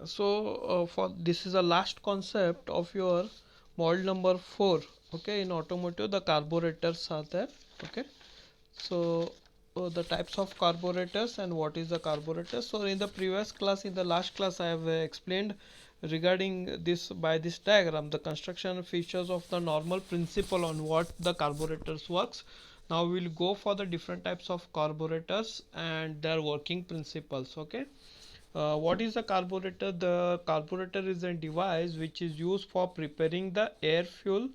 So for this is the last concept of your model number 4. Okay, in automotive the carburetors are there. Okay, so the types of carburetors and what is the carburetor. So in the previous class, in the last class, I have explained regarding this by this diagram the construction features of the normal principle on what the carburetors works. Now we will go for the different types of carburetors and their working principles. Okay, what is the carburetor? The carburetor is a device which is used for preparing the air fuel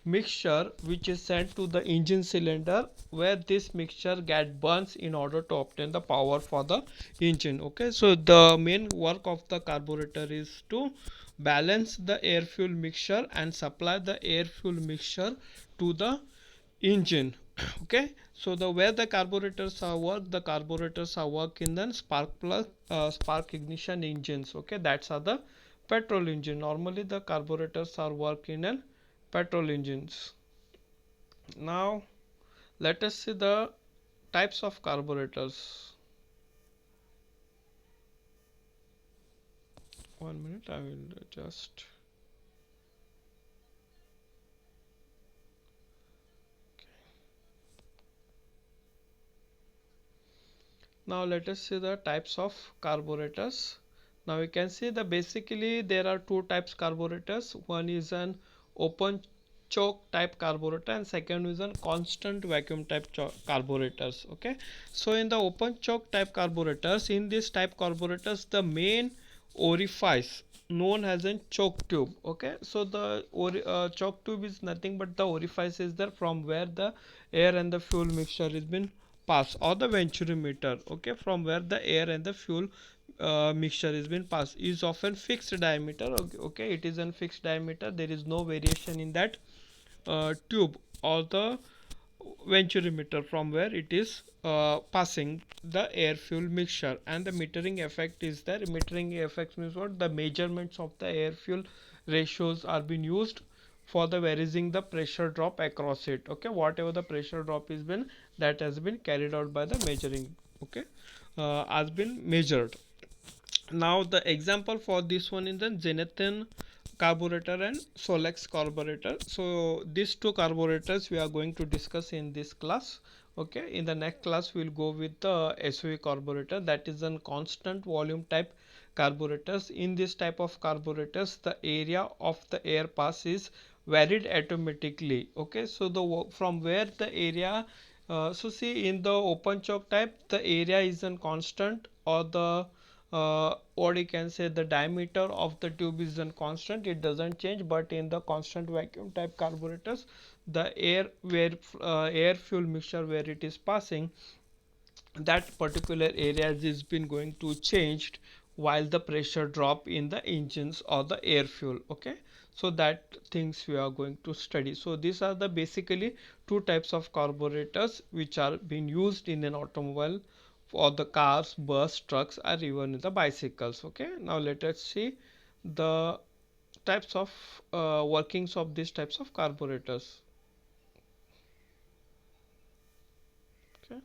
mixture which is sent to the engine cylinder, where this mixture get burns in order to obtain the power for the engine. Okay, so the main work of the carburetor is to balance the air fuel mixture and supply the air fuel mixture to the engine. Okay, so the where the carburetors are work, the carburetors are work in the spark plug spark ignition engines. Okay, that's are the petrol engine. Normally the carburetors are work in a petrol engines. Now let us see the types of carburetors. 1 minute, I will just. Now let us see the types of carburetors. Now we can see the basically there are two types carburetors. One is an open choke type carburetor and second is a constant vacuum type carburetors. Okay, so in the open choke type carburetors, in this type carburetors the main orifice known as a choke tube. Okay, so the choke tube is nothing but the orifice is there from where the air and the fuel mixture is been pass, or the venturimeter. Okay, from where the air and the fuel mixture is been passed is often fixed diameter. Okay, okay, it is a fixed diameter, there is no variation in that tube or the venturimeter from where it is passing the air fuel mixture. And the metering effect is there. Metering effect means what? The measurements of the air fuel ratios are being used for the varying the pressure drop across it. Okay, whatever the pressure drop is been, that has been carried out by the measuring. Okay, has been measured. Now the example for this one is the Zenith carburetor and solex carburetor. So these two carburetors we are going to discuss in this class. Okay, in the next class we'll go with the SOE carburetor, that is a constant volume type carburetors. In this type of carburetors the area of the air pass is varied automatically. Okay, so the from where the area so see in the open choke type the area is a constant, or the what you can say the diameter of the tube is a constant, it doesn't change. But in the constant vacuum type carburetors, the air where air fuel mixture where it is passing, that particular area is been going to changed while the pressure drop in the engines or the air fuel. Okay, so that things we are going to study. So these are the basically two types of carburetors which are being used in an automobile for the cars, bus, trucks, or even in the bicycles. Okay, now let us see the types of workings of these types of carburetors. Okay,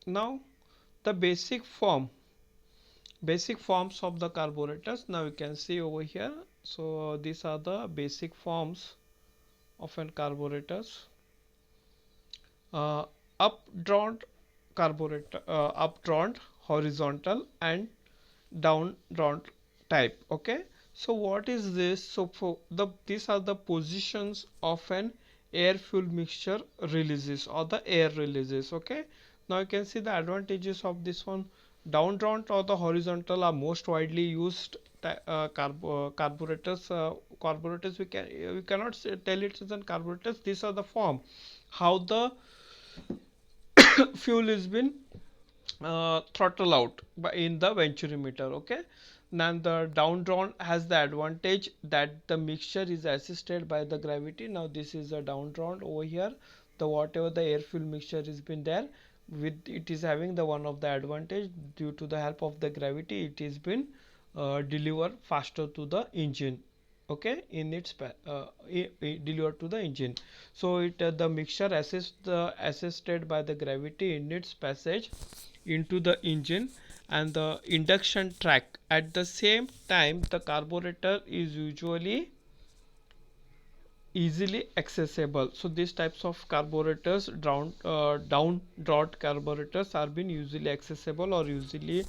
now the basic forms of the carburetors. Now you can see over here. So these are the basic forms of an carburetors. Updrawn carburetor, updrawn, horizontal, and downdrawn type. Okay, so what is this? So for the these are the positions of an air fuel mixture releases or the air releases. Okay, now you can see the advantages of this one. Downdrawn or the horizontal are most widely used carburetors. Carburetors we cannot say, tell it as an carburetors. These are the form how the fuel is been throttle out by in the venturimeter. Okay, now the down drawn has the advantage that the mixture is assisted by the gravity. Now this is a down drawn over here, the whatever the air fuel mixture has been there with, it is having the one of the advantage due to the help of the gravity, it is been deliver faster to the engine. Okay, in its delivered to the engine. So it the mixture assisted by the gravity in its passage into the engine and the induction track. At the same time, the carburetor is usually easily accessible. So these types of carburetors, down draught carburetors, are being usually accessible or usually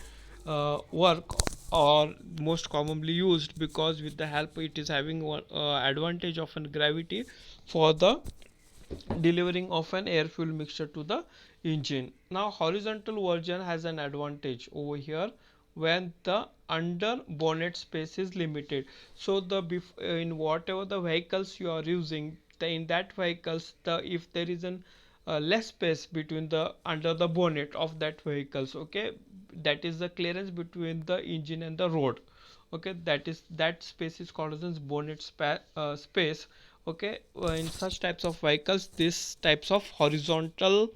work or most commonly used because with the help it is having one advantage of an gravity for the delivering of an air fuel mixture to the engine. Now horizontal version has an advantage over here when the under bonnet space is limited. So the in whatever the vehicles you are using, in that vehicles, the if there is an less space between the under the bonnet of that vehicles, okay, that is the clearance between the engine and the road, okay, that space is called as bonnet space, okay. In such types of vehicles, these types of horizontal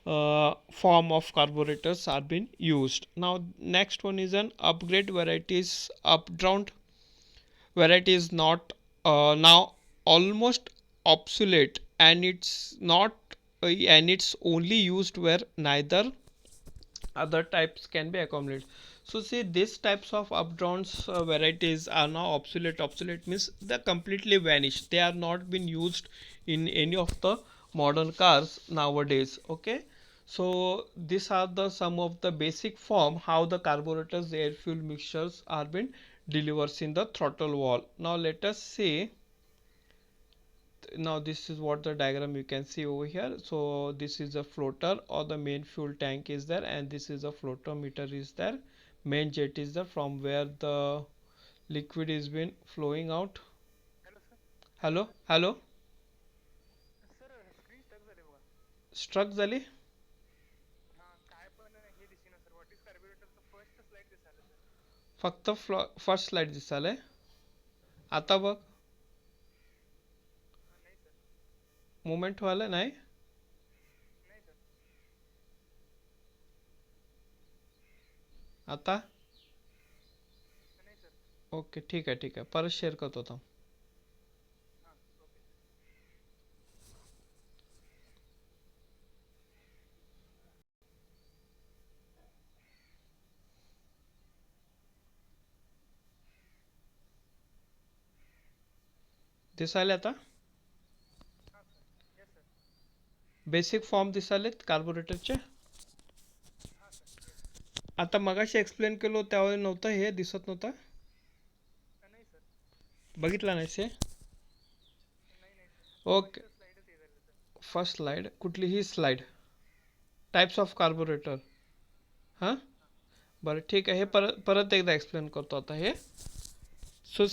form of carburetors are being used. Now next one is an upgrade varieties. Updrawn variety is not now almost obsolete, and it's not and it's only used where neither other types can be accommodated. So see, these types of updowns varieties are now obsolete. Obsolete means they completely vanished, they are not been used in any of the modern cars nowadays, okay. So these are the some of the basic form how the carburetors air fuel mixtures are being delivered in the throttle wall. Now let us see. Now this is what the diagram you can see over here. So this is a floater or the main fuel tank is there, and this is a floater meter is there, main jet is there from where the liquid is been flowing out. Hello, hello. Struck झाली. फक्त first slide दिसाले. आता बघ. Movement व्हायला नाही. आता okay, ठीक आहे, ठीक आहे, परत शेअर करतो थांब. दिसायले आता. बेसिक फॉर्म दिसालेत कार्बोरेटरचे. आता मगाशी एक्सप्लेन केलो त्यावेळी नव्हतं, हे दिसत नव्हतं. बघितला नाहीस हे. ओके, फर्स्ट स्लाइड कुठलीही स्लाइड. Types of carburettor. हां, बरं ठीक आहे, हे परत परत एकदा एक्सप्लेन करतो आता हे. So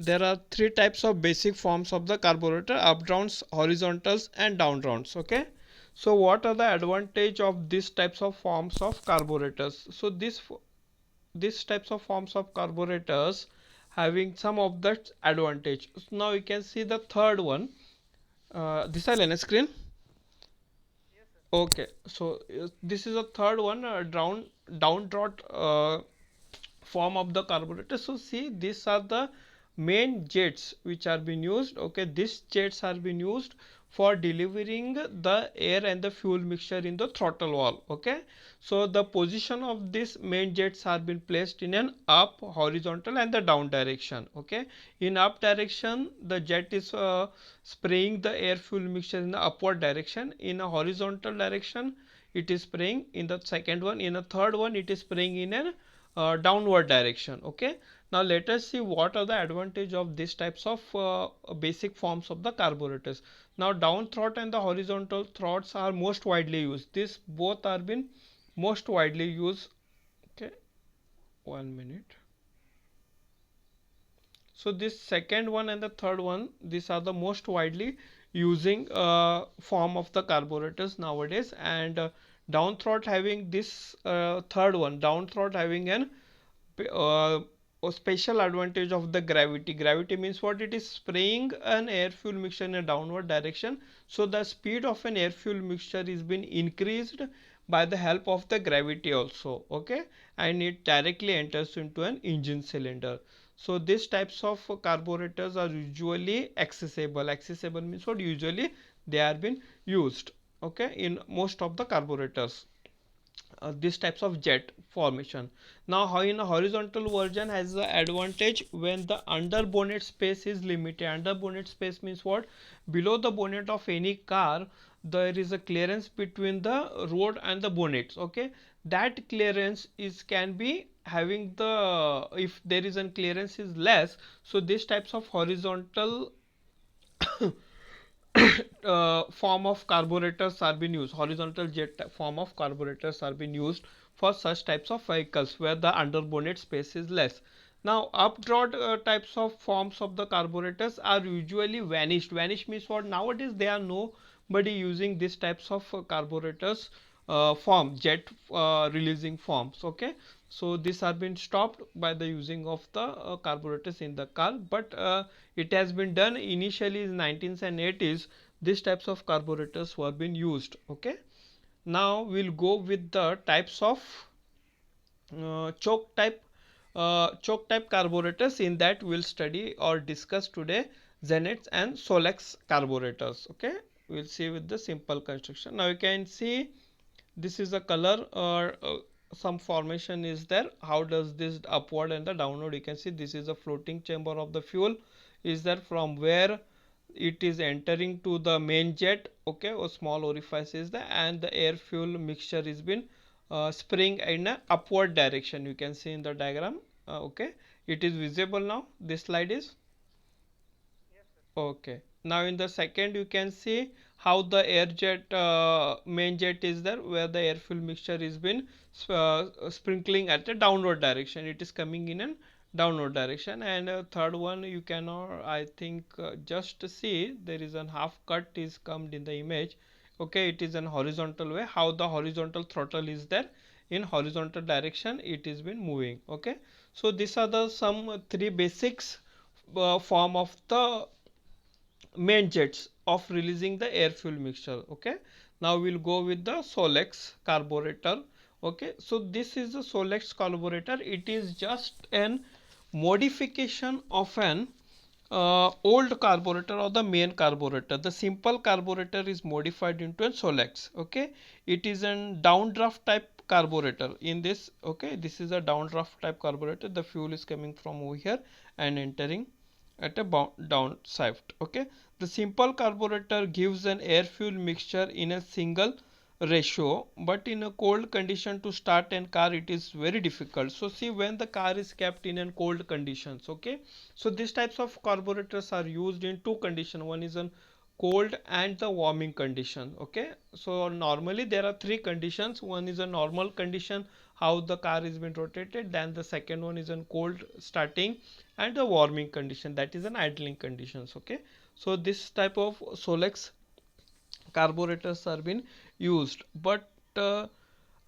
there are three types of basic forms of the carburetor: up rounds, horizontals, and down rounds. Okay. So what are the advantage of these types of forms of carburetors? So these types of forms of carburetors having some of the advantage. So now you can see the third one. This is on screen. Okay. So this is a third one. Down draught form of the carburetor. So see, these are the main jets which are being used, okay. These jets are being used for delivering the air and the fuel mixture in the throttle wall, okay. So the position of these main jets are being placed in an up, horizontal, and the down direction, okay. In up direction, the jet is spraying the air fuel mixture in the upward direction. In a horizontal direction, it is spraying. In the second one, in a third one, it is spraying in an downward direction, okay. Now let us see what are the advantage of these types of basic forms of the carburetors. Now down throat and the horizontal throats are most widely used. These both are been most widely used, okay. 1 minute. So this second one and the third one, these are the most widely using form of the carburetors nowadays. And down throat having this third one, down throat having an uh, a special advantage of the gravity. Gravity means what? It is spraying an air fuel mixture in a downward direction. So the speed of an air fuel mixture is been increased by the help of the gravity also, okay, and it directly enters into an engine cylinder. So these types of carburetors are usually accessible. Accessible means what? Usually they are being used, okay, in most of the carburetors. these types of jet formation. Now how in a horizontal version has the advantage when the under bonnet space is limited. Under bonnet space means what? Below the bonnet of any car there is a clearance between the road and the bonnets. Okay, that clearance is can be having the, if there is a clearance is less, so these types of horizontal form of carburetors are being used. Horizontal jet form of carburetors are being used for such types of vehicles where the under bonnet space is less. Now updrawn types of forms of the carburetors are usually vanished. Vanished means what? Nowadays there are nobody using these types of carburetors form, jet releasing forms. Okay, so these have been stopped by the using of the carburetors in the car, but it has been done initially in 19s and 80s. These types of carburetors were being used. Okay, now we'll go with the types of choke type carburetors. In that we'll study or discuss today Zenith and Solex carburetors. Okay, we'll see with the simple construction. Now you can see this is a color or some formation is there. How does this upward and the downward? You can see this is a floating chamber of the fuel is there, from where it is entering to the main jet. Okay, a small orifice is there, and the air fuel mixture is been spraying in a upward direction. You can see in the diagram. Okay, it is visible now. This slide is okay. Now in the second you can see how the air jet main jet is there, where the air fuel mixture is been sprinkling at the downward direction. It is coming in an downward direction. And third one you cannot, I think, just see there is an half cut is come in the image. Okay, it is an horizontal way, how the horizontal throttle is there in horizontal direction it is been moving. Okay, so these are the some three basics form of the main jets of releasing the air fuel mixture. Okay, now we'll go with the solex carburetor. Okay, so this is the solex carburetor. It is just an modification of an old carburetor or the main carburetor. The simple carburetor is modified into a solex. Okay, it is a downdraft type carburetor in this. Okay, this is a downdraft type carburetor. The fuel is coming from over here and entering at a down shaft. Okay, the simple carburetor gives an air fuel mixture in a single ratio, but in a cold condition to start an car it is very difficult. So see, when the car is kept in a cold conditions. Okay, so these types of carburetors are used in two conditions. One is an cold and the warming condition. Okay, so normally there are three conditions. One is a normal condition, how the car is being rotated. Then the second one is in cold starting, and the warming condition, that is an idling conditions. Okay, so this type of solex carburetors are being used. But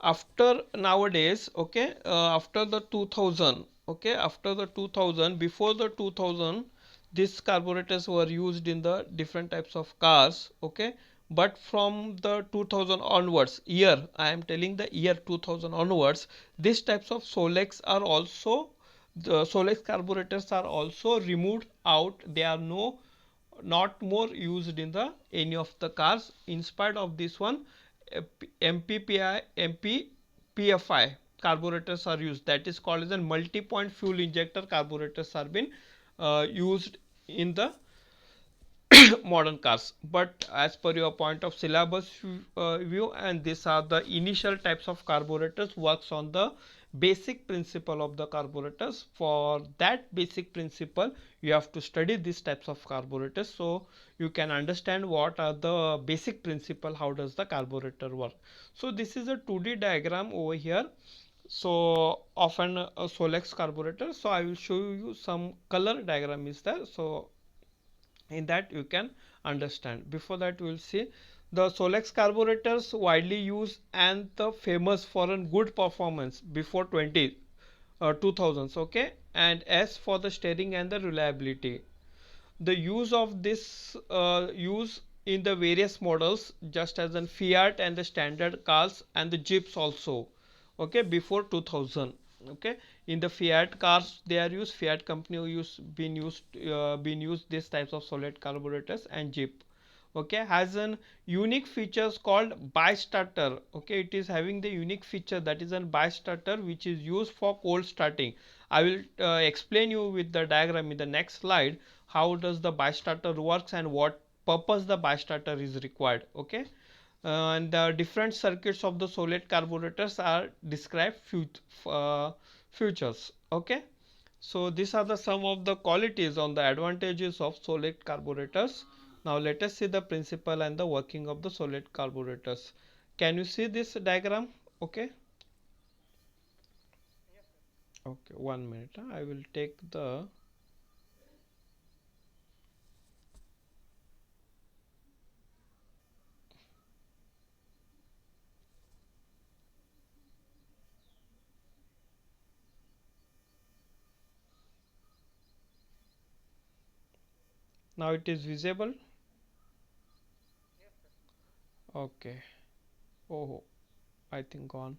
after nowadays, okay, after the 2000, okay, after the 2000, before the 2000 these carburetors were used in the different types of cars. Okay, but from the 2000 onwards, year I am telling, the year 2000 onwards, these types of solex are also, the solex carburetors are also removed out. They are not more used in the any of the cars. In spite of this one, MPPFI carburetors are used, that is called as a multi-point fuel injector carburetors are been used in the modern cars. But as per your point of syllabus view, and these are the initial types of carburetors, works on the basic principle of the carburetors. For that basic principle you have to study these types of carburetors, so you can understand what are the basic principle, how does the carburetor work. So this is a 2D diagram over here, so of an solex carburetor. So I will show you some color diagram is there, so in that you can understand. Before that we will see the solex carburetors widely used and the famous for a good performance before 2000s. Okay, and as for the steering and the reliability, the use of this use in the various models, just as in Fiat and the standard cars and the Jeeps also. Okay, before 2000. Okay, in the Fiat cars they are used, Fiat company been used these types of solid carburetors, and Jeep. okay, has an unique features called bistarter. Okay, it is having the unique feature that is an bistarter which is used for cold starting. I will explain you with the diagram in the next slide how does the bistarter works and what purpose the bistarter is required. Okay, and the different circuits of the solid carburetors are described futures. Okay, so these are the some of the qualities on the advantages of solid carburetors. Now let us see the principle and the working of the solid carburetors. Can you see this diagram? Okay, okay, 1 minute, I will take the, now it is visible. Okay, oh, I think gone.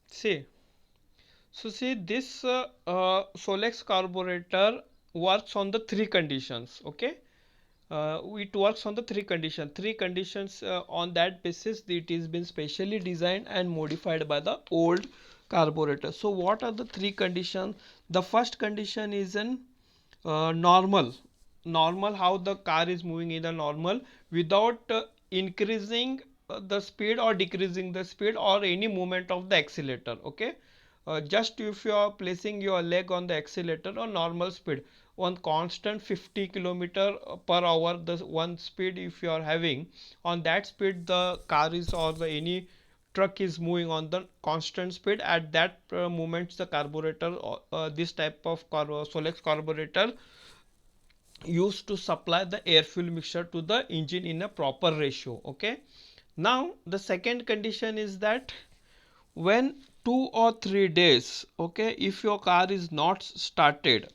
See, so see this solex carburetor works on the three conditions. Okay, it works on the three conditions. On that basis it is been specially designed and modified by the old carburetor. So what are the three conditions? The first condition is an normal how the car is moving in the normal without increasing the speed or decreasing the speed or any movement of the accelerator. Okay, just if you are placing your leg on the accelerator on normal speed, one constant 50 kilometer per hour, the one speed if you are having, on that speed the car is or the any truck is moving on the constant speed. At that moment the carburetor, this type of solex carburetor used to supply the air fuel mixture to the engine in a proper ratio. Okay, now the second condition is that when 2 or 3 days, okay, if your car is not started,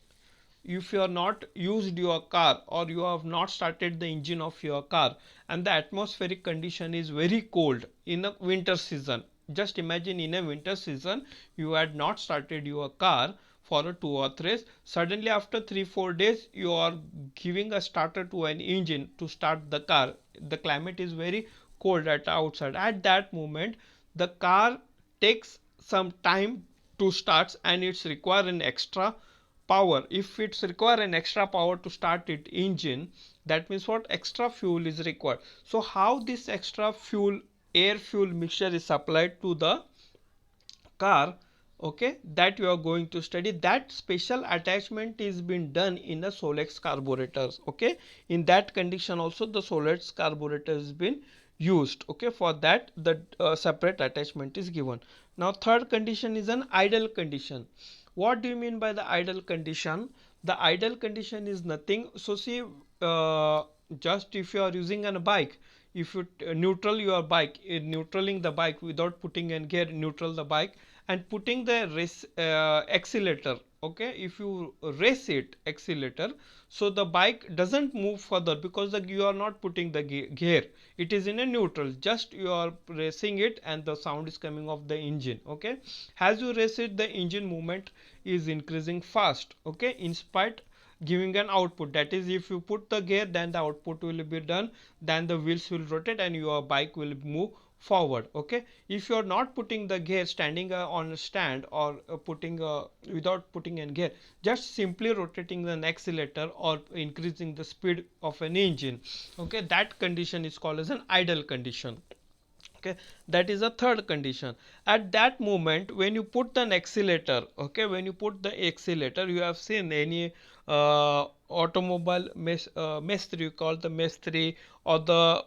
if you are not used your car or you have not started the engine of your car and the atmospheric condition is very cold in a winter season, just imagine in a winter season you had not started your car for a 2 or 3 days, suddenly after 3 4 days you are giving a starter to an engine to start the car, the climate is very cold at outside. At that moment the car takes some time to start and it's require an extra power. If it's require an extra power to start it engine, that means what, extra fuel is required. So how this extra fuel, air fuel mixture is supplied to the car, okay, that you are going to study. That special attachment is been done in a solex carburetors. Okay, in that condition also the solex carburetor has been used. Okay, for that the separate attachment is given. Now third condition is an idle condition. What do you mean by the idle condition? The idle condition is nothing. So see, just if you are using a bike, if you neutral your bike, neutraling the bike without putting in gear, neutral the bike and putting the race accelerator. Okay, if you race it accelerator, so the bike doesn't move further because you are not putting the gear, it is in a neutral, just you are racing it and the sound is coming off the engine. Okay, as you race it the engine movement is increasing fast. Okay, in spite giving an output, that is if you put the gear then the output will be done, then the wheels will rotate and your bike will move forward. Okay, if you are not putting the gear, standing on a stand or putting without putting in gear, just simply rotating the accelerator or increasing the speed of an engine, okay, that condition is called as an idle condition. Okay, that is a third condition. At that moment when you put the accelerator, okay, when you put the accelerator, you have seen any automobile mestri, you call the mestri or the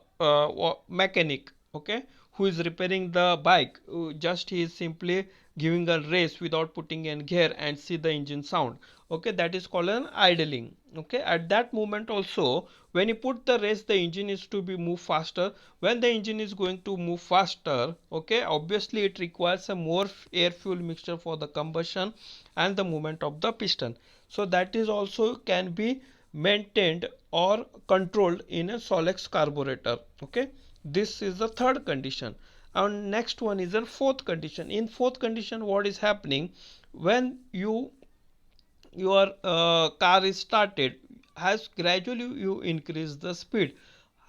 mechanic, okay, who is repairing the bike, just he is simply giving a race without putting in gear and see the engine sound. Okay, that is called an idling. Okay, at that moment also when you put the race the engine is to be move faster. When the engine is going to move faster, okay, obviously it requires a more air fuel mixture for the combustion and the movement of the piston. So that is also can be maintained or controlled in a solex carburetor. Okay, this is the third condition. And next one is a fourth condition. In fourth condition, what is happening when your car is started, has gradually you increase the speed,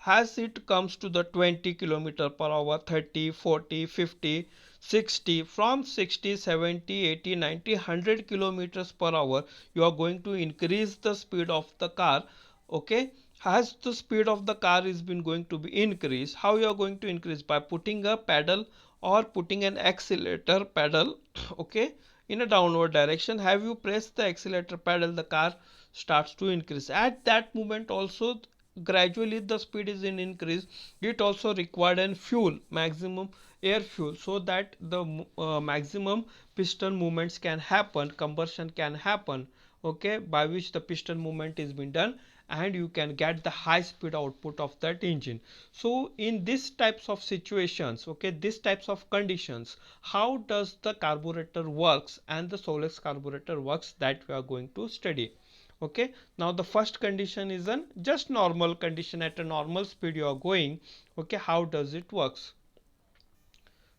as it comes to the 20 kilometer per hour, 30, 40, 50, 60, from 60, 70, 80, 90, 100 kilometers per hour, you are going to increase the speed of the car. Okay, as the speed of the car is been going to be increased, how you are going to increase? By putting a pedal or putting an accelerator pedal okay, in a downward direction. Have you pressed the accelerator pedal, the car starts to increase. At that moment also, gradually the speed is in increase. It also required an fuel, maximum air fuel, so that the maximum piston movements can happen, combustion can happen, okay, by which the piston movement is being done, and you can get the high speed output of that engine. So in these types of situations, okay, these types of conditions, how does the carburetor works and the solex carburetor works, that we are going to study. Okay, now the first condition is an just normal condition, at a normal speed you are going. Okay, how does it works?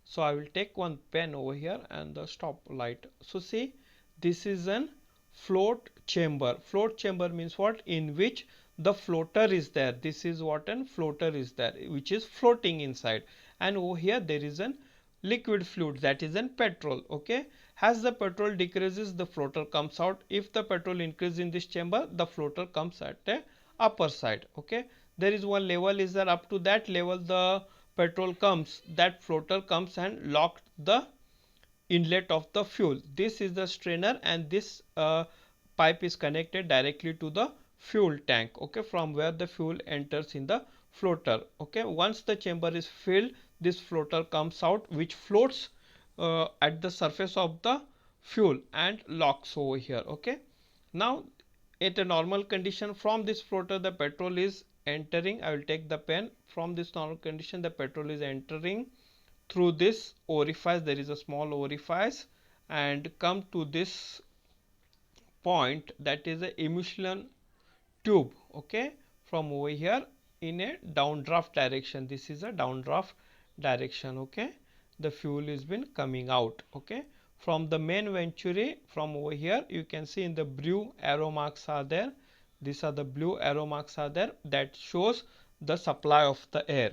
So I will take one pen over here and the stop light. So see, this is an float chamber. Float chamber means what? In which the floater is there. This is what an floater is there, which is floating inside. And over here there is an liquid fluid, that is an petrol. Okay, as the petrol decreases, the floater comes out. If the petrol increases in this chamber, the floater comes at a upper side. Okay, there is one level is there, up to that level the petrol comes, that floater comes and locks the inlet of the fuel. This is the strainer, and this pipe is connected directly to the fuel tank, okay, from where the fuel enters in the floater. Okay, once the chamber is filled, this floater comes out, which floats at the surface of the fuel and locks over here. Okay, now at a normal condition, from this floater the petrol is entering. I will take the pen. From this normal condition, the petrol is entering through this orifice. There is a small orifice, and come to this point, that is a emission tube. Okay, from over here in a downdraft direction. This is a downdraft direction. Okay, the fuel is been coming out. Okay, from the main venturi, from over here you can see in the blue arrow marks are there. These are the blue arrow marks are there, that shows the supply of the air.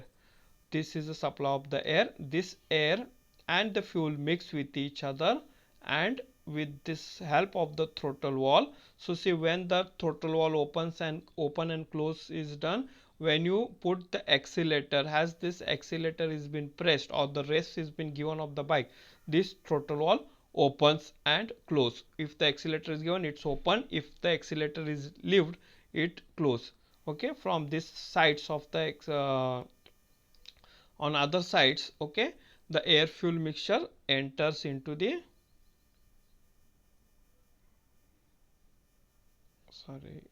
This is the supply of the air. This air and the fuel mix with each other, and with this help of the throttle valve. So see, when the throttle valve opens and close is done, when you put the accelerator, as this accelerator is been pressed or the rest is been given of the bike, this throttle valve opens and close. If the accelerator is given, it's open. If the accelerator is left, it close. Okay, from this sides of the on other sides, okay, the air fuel mixture enters into the sorry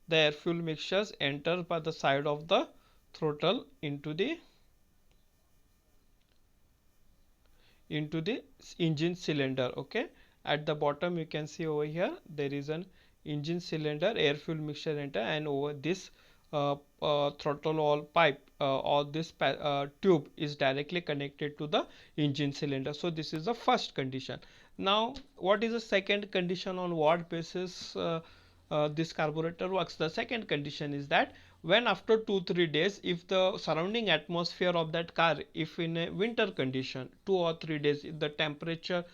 the air fuel mixtures enter by the side of the throttle into the engine cylinder. Okay, at the bottom you can see over here there is an engine cylinder, air fuel mixture enter, and over this throttle valve pipe or this tube is directly connected to the engine cylinder. So this is the first condition. Now what is the second condition, on what basis this carburetor works? The second condition is that when after 2-3 days, if the surrounding atmosphere of that car, if in a winter condition 2 or 3 days, if the temperature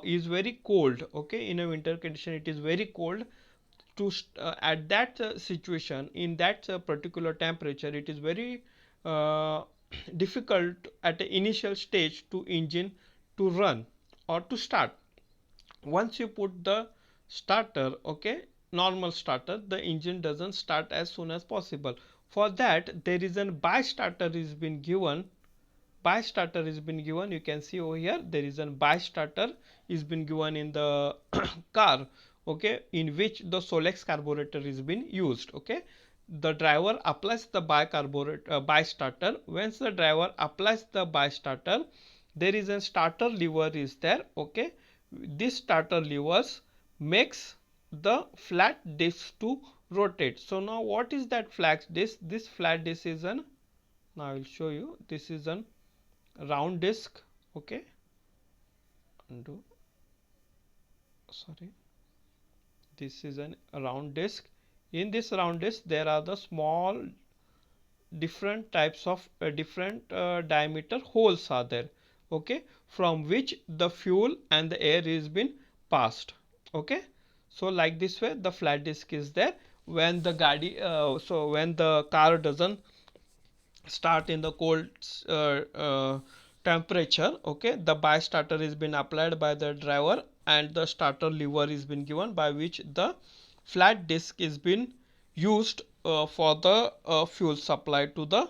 is very cold, okay, in a winter condition it is very cold, to at that situation, in that particular temperature, it is very uh, difficult at the initial stage to engine to run or to start. Once you put the starter, okay, normal starter, the engine doesn't start as soon as possible. For that there is an by starter is been given. By starter is been given, you can see over here there is a by starter is been given in the car, okay, in which the solex carburetor is been used. Okay, the driver applies the by carburetor by starter. Once the driver applies the by starter, there is a starter lever is there. Okay, this starter levers makes the flat disc to rotate. So now what is that flat disc? This flat disc is an, now I will show you, this is an round disc. Okay, undo, sorry, this is an round disc. In this round disc there are the small different types of different diameter holes are there. Okay, from which the fuel and the air is been passed. Okay, so like this way the flat disc is there. When the gadi so when the car doesn't start in the cold temperature, okay, the by starter is been applied by the driver and the starter lever is been given, by which the flat disc is been used for the fuel supply to the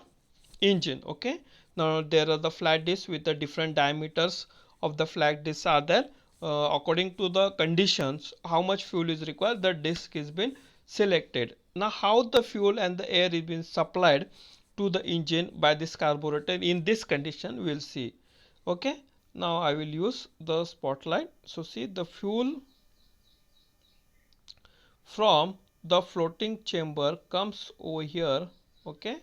engine. Okay, now there are the flat discs with the different diameters of the flat discs are there. According to the conditions how much fuel is required, the disc is been selected. Now how the fuel and the air is been supplied to the engine by this carburetor in this condition we'll see. Okay, now I will use the spotlight. So see, the fuel from the floating chamber comes over here. Okay,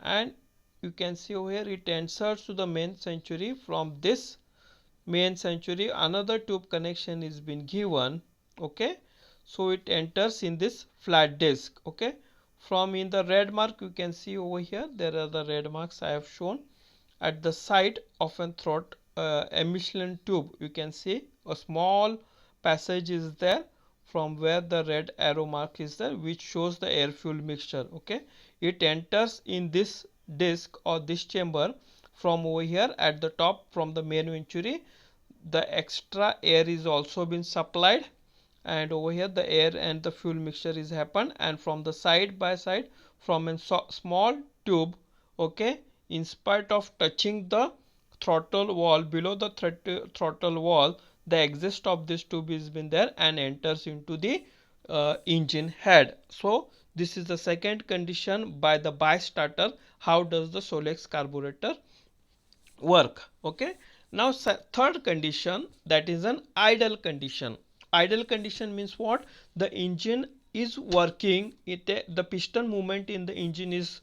and you can see over here it enters to the main century. From this main century another tube connection is been given. Okay, so it enters in this flat disc. Okay, from in the red mark you can see over here there are the red marks I have shown at the side of a throat emission tube. You can see a small passage is there from where the red arrow mark is there, which shows the air fuel mixture. Okay, it enters in this disc or this chamber from over here at the top. From the main venturi the extra air is also been supplied, and over here the air and the fuel mixture is happened, and from the side by side from a small tube. Okay, in spite of touching the throttle wall, below the throttle wall the exhaust of this tube is been there and enters into the engine head. So this is the second condition by the by starter. How does the solex carburetor work? Okay, now third condition, that is an idle condition. Idle condition means what? The engine is working, the piston movement in the engine is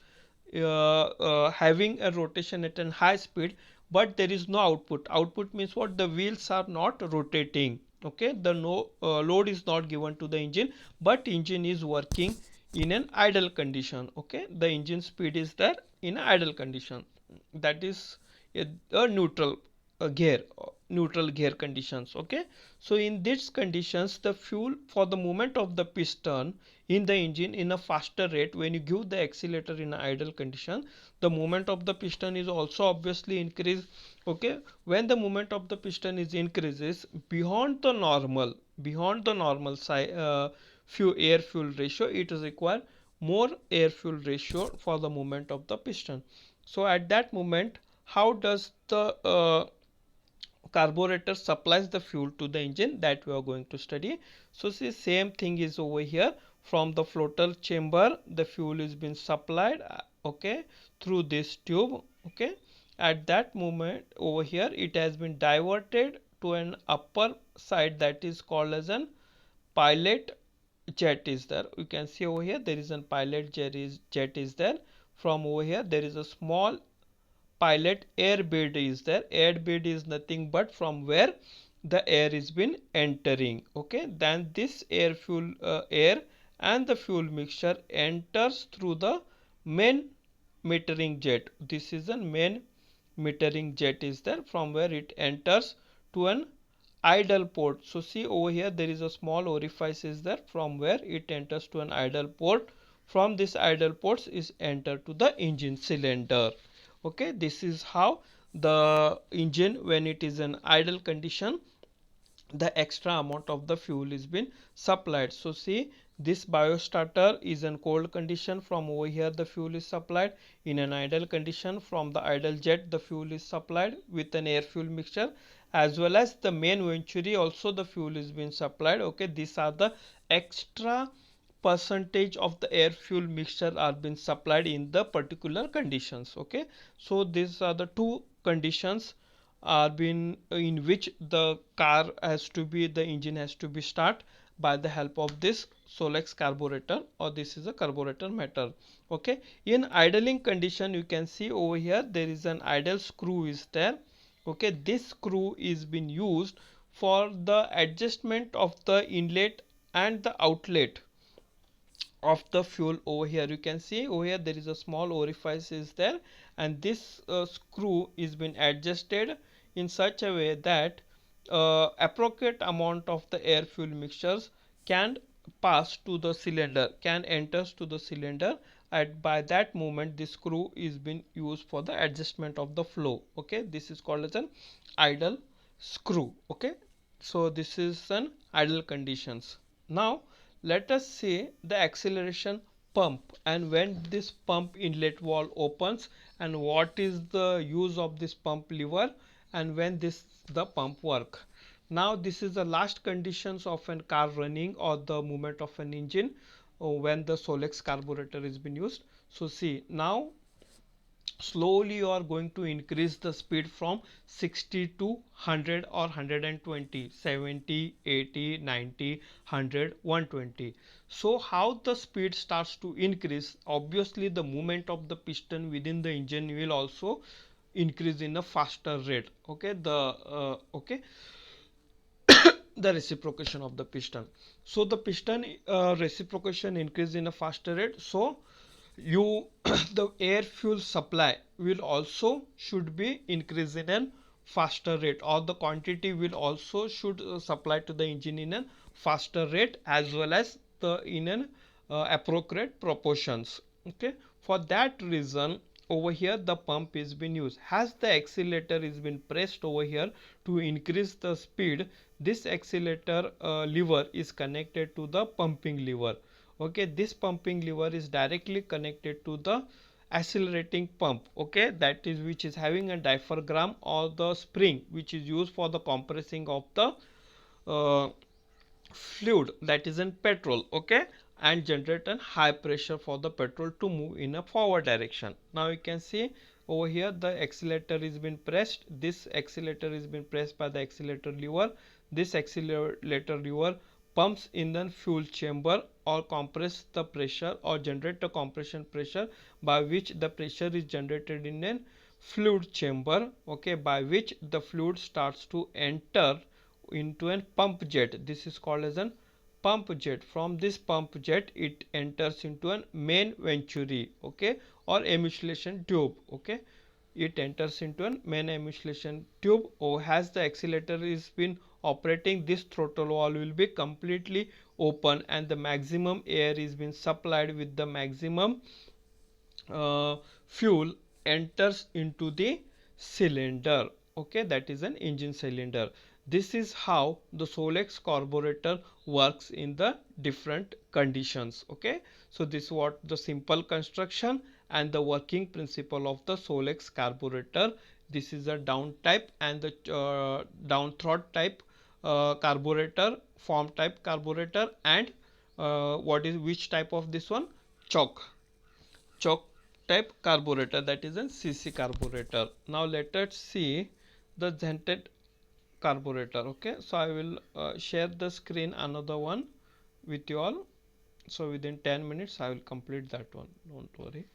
having a rotation at a high speed, but there is no output. Output means what? The wheels are not rotating. Okay, the no load is not given to the engine, but engine is working in an idle condition. Okay, the engine speed is there in idle condition. That is a neutral gear conditions. Okay, so in these conditions the fuel for the movement of the piston in the engine in a faster rate, when you give the accelerator in an idle condition, the movement of the piston is also obviously increased. Okay, when the movement of the piston is increases beyond the normal fuel air fuel ratio, it is require more air fuel ratio for the movement of the piston. So at that moment how does the carburetor supplies the fuel to the engine, that we are going to study. So see, same thing is over here. From the floater chamber the fuel is being supplied, okay, through this tube. Okay, at that moment over here it has been diverted to an upper side, that is called as an pilot jet is there. You can see over here there is a pilot jet is there. From over here there is a small pilot air bed is there. Air bed is nothing but from where the air is been entering. Okay, then this air and the fuel mixture enters through the main metering jet. This is a main metering jet is there, from where it enters to an idle port. So see over here there is a small orifice is there, from where it enters to an idle port. From this idle ports is entered to the engine cylinder. Okay, this is how the engine, when it is in idle condition, the extra amount of the fuel is been supplied. So see, this biostarter is in cold condition. From over here the fuel is supplied. In an idle condition, from the idle jet the fuel is supplied with an air fuel mixture, as well as the main venturi also the fuel is being supplied. Okay, these are the extra percentage of the air fuel mixture are been supplied in the particular conditions. Okay, so these are the two conditions are been in which the car has to be, the engine has to be start by the help of this solex carburetor, or this is a carburetor meter. Okay, in idling condition you can see over here there is an idle screw is there. Okay, this screw is been used for the adjustment of the inlet and the outlet of the fuel. Over here you can see over here there is a small orifice is there, and this screw is been adjusted in such a way that appropriate amount of the air fuel mixtures can pass to the cylinder, can enters to the cylinder, and by that moment this screw is been used for the adjustment of the flow. Okay, this is called as an idle screw. Okay, so this is an idle conditions. Now let us see the acceleration pump, and when this pump inlet valve opens, and what is the use of this pump lever, and when this the pump work. Now this is the last conditions of an car running or the movement of an engine when the solex carburetor is been used. So see, now slowly you are going to increase the speed from 60 to 100 or 120, 70, 80, 90, 100, 120. So how the speed starts to increase, obviously the movement of the piston within the engine will also increase in a faster rate. Okay, the reciprocation of the piston. So the piston reciprocation increase in a faster rate, so you the air fuel supply will also should be increased in a faster rate, or the quantity will also should supply to the engine in a faster rate, as well as the in an appropriate proportions. Okay, for that reason over here the pump is been used. As the accelerator is been pressed over here to increase the speed, this accelerator lever is connected to the pumping lever. Okay, this pumping lever is directly connected to the accelerating pump. Okay, that is which is having a diaphragm or the spring which is used for the compressing of the uh, fluid, that is in petrol. Okay, and generate a high pressure for the petrol to move in a forward direction. Now you can see over here the accelerator is been pressed, this accelerator is been pressed by the accelerator lever. This accelerator lever pumps in the fuel chamber or compress the pressure or generate the compression pressure, by which the pressure is generated in a fluid chamber. Okay, by which the fluid starts to enter into a pump jet. This is called as an pump jet. From this pump jet it enters into a main venturi. Okay, or emulsion tube. Okay, it enters into a main emulsion tube, or as the accelerator is been operating, this throttle valve will be completely open and the maximum air is being supplied with the maximum fuel enters into the cylinder. Okay, that is an engine cylinder. This is how the solex carburetor works in the different conditions. Okay, so this is what the simple construction and the working principle of the solex carburetor. This is a down type and the down throat type carburetor, form type carburetor, and what is which type of this one, choke type carburetor, that is a CC carburetor. Now let us see the Zenith carburetor. Okay, so I will share the screen another one with you all. So within 10 minutes I will complete that one, don't worry.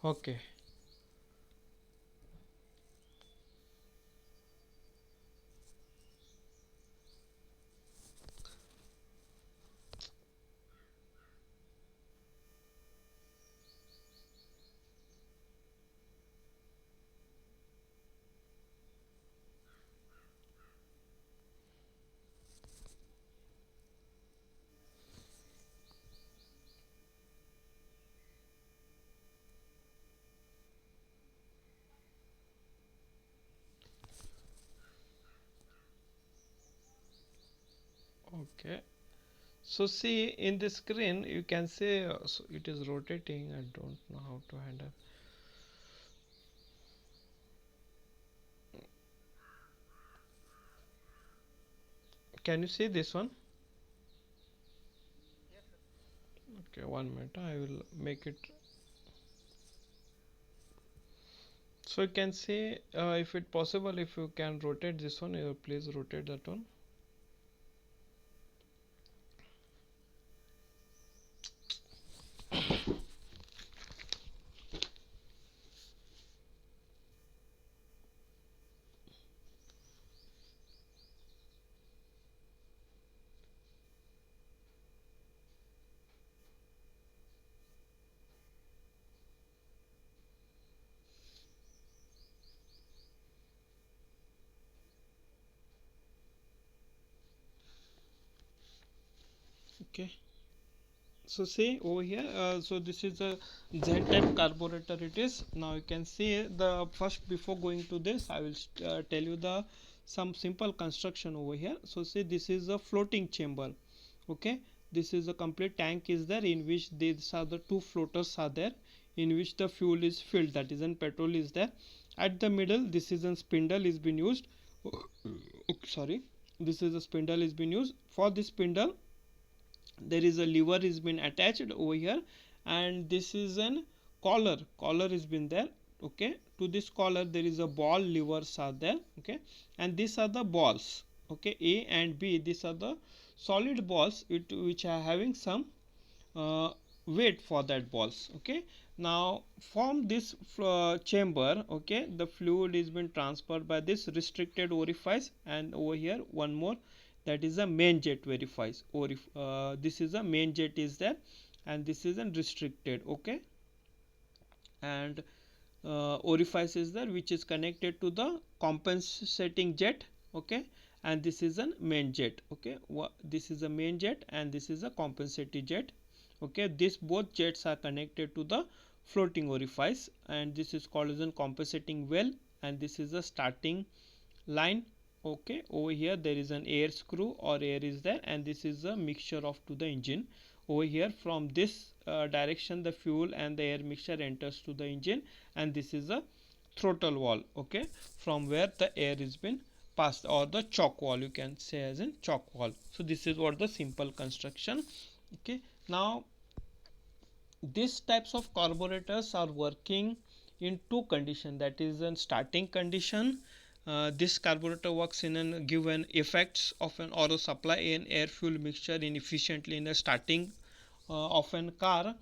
Okay, Okay, so see in the screen you can say so it is rotating. I don't know how to handle. Can you see this one? Okay, 1 minute, I will make it. So you can see if it possible, if you can rotate this one, please rotate that one. Okay, so see over here, so this is a Z type carburetor it is. Now you can see the first, before going to this I will tell you the some simple construction over here. So see, this is a floating chamber. Okay, this is a complete tank is there, in which these are the two floaters are there, in which the fuel is filled, that is, and petrol is there. At the middle, this is a spindle is been used. Sorry, this is a spindle is been used. For this spindle there is a lever is been attached over here, and this is an collar is been there. Okay, to this collar there is a ball levers are there. Okay, and these are the balls. Okay, A and B, these are the solid balls which are having some uh, weight for that balls. Okay, now from this chamber, okay, the fluid is been transferred by this restricted orifice, and over here one more, that is a main jet verifies, or if this is a main jet is there, and this is unrestricted. Okay, and orifice is there which is connected to the compensating jet. Okay, and this is a main jet. Okay, this is a main jet and this is a compensating jet. Okay, this both jets are connected to the floating orifice, and this is called as a compensating well, and this is the starting line. Okay, over here there is an air screw or air is there, and this is a mixture of to the engine. Over here from this direction the fuel and the air mixture enters to the engine, and this is a throttle valve. Okay, from where the air is been passed, or the choke valve you can say as in choke valve. So this is what the simple construction. Okay, now these types of carburetors are working in two conditions, that is in starting condition. This carburetor works in a given effects of an auto supply and air fuel mixture inefficiently in the starting of an car.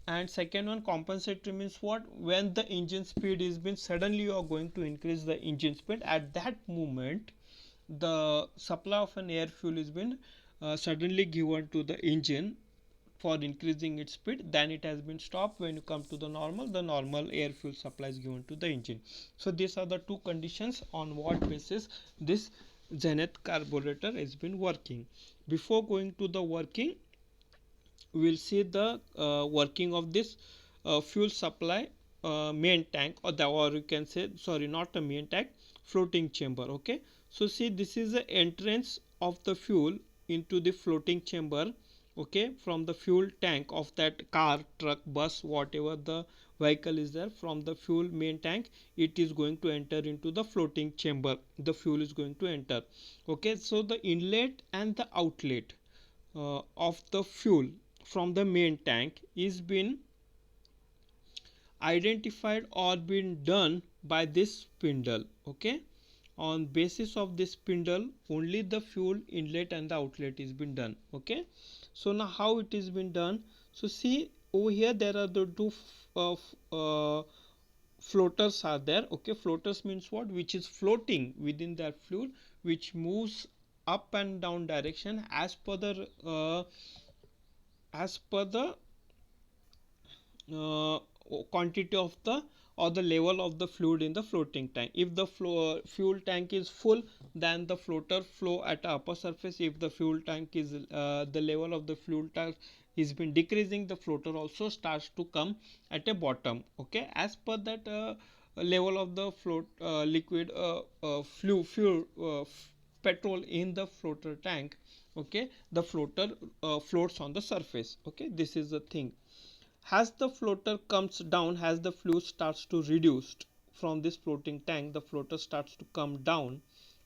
And second one, compensatory, means what, when the engine speed is been suddenly you are going to increase the engine speed, at that moment the supply of an air fuel is been suddenly given to the engine for increasing its speed, then it has been stopped. When you come to the normal air fuel supply is given to the engine. So these are the two conditions on what basis this Zenith carburetor has been working. Before going to the working, we will see the working of this fuel supply main tank, or you can say, sorry, not a main tank, floating chamber. Okay, so see, this is the entrance of the fuel into the floating chamber. Okay, from the fuel tank of that car, truck, bus, whatever the vehicle is there, from the fuel main tank it is going to enter into the floating chamber, the fuel is going to enter. Okay, so the inlet and the outlet of the fuel from the main tank is been identified or been done by this spindle. Okay, on basis of this spindle only the fuel inlet and the outlet is been done. Okay, so now how it is been done? So see over here there are the two floaters are there. Okay, floaters means what, which is floating within that fluid, which moves up and down direction as per the uh, quantity of the, or the level of the fluid in the floating tank. If the fuel tank is full, then the floater flow at upper surface. If the fuel tank is the level of the fuel tank is been decreasing, the floater also starts to come at a bottom. Okay, as per that level of the float liquid fuel petrol in the floater tank, okay, the floater floats on the surface. Okay, this is the thing. As the floater comes down, as the fluid starts to reduce from this floating tank, the floater starts to come down.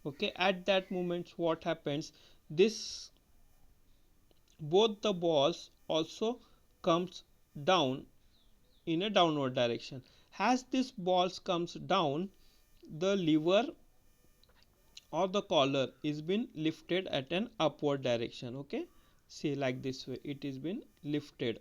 Okay, at that moment what happens, this both the balls also comes down in a downward direction. As this balls comes down, the lever or the collar is been lifted at an upward direction. Okay, see, like this way it is been lifted.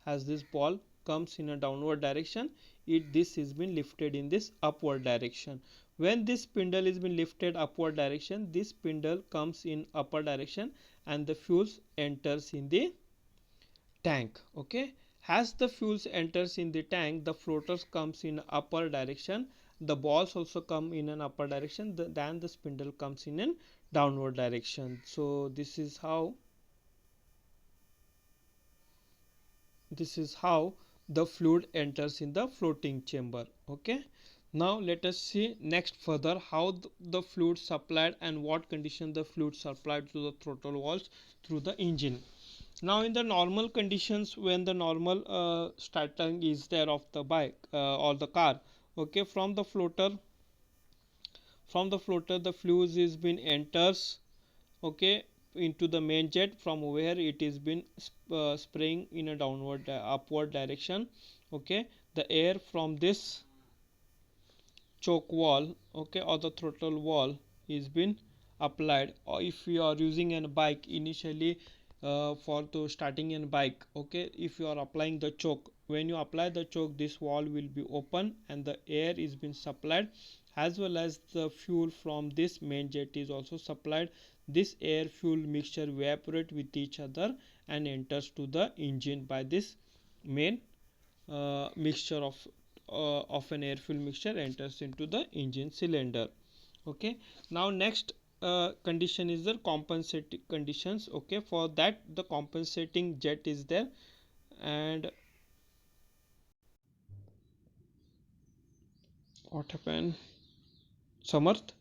As this ball comes in a downward direction, this is been lifted in this upward direction. When this spindle is been lifted upward direction, this spindle comes in upper direction and the fuel enters in the tank. Okay, as the fuels enters in the tank, the floaters comes in upper direction, the balls also come in an upper direction, then the spindle comes in an downward direction. So this is how the fluid enters in the floating chamber. Okay, now let us see next further how the fluid supplied and what condition the fluid supplied to the throttle valves through the engine. Now in the normal conditions, when the normal starting is there of the bike or the car, okay, from the floater the fluid is been enters, okay, into the main jet, from where it is been spraying in a downward upward direction. Okay, the air from this choke wall, okay, or the throttle wall is been applied. Or if you are using a bike initially, for to starting a bike, okay, if you are applying the choke, when you apply the choke, this wall will be open and the air is been supplied, as well as the fuel from this main jet is also supplied. This air fuel mixture evaporate with each other and enters to the engine by this main mixture of an air fuel mixture enters into the engine cylinder. Okay, now next condition is the compensating conditions. Okay, for that the compensating jet is there. And what happened, Samarth?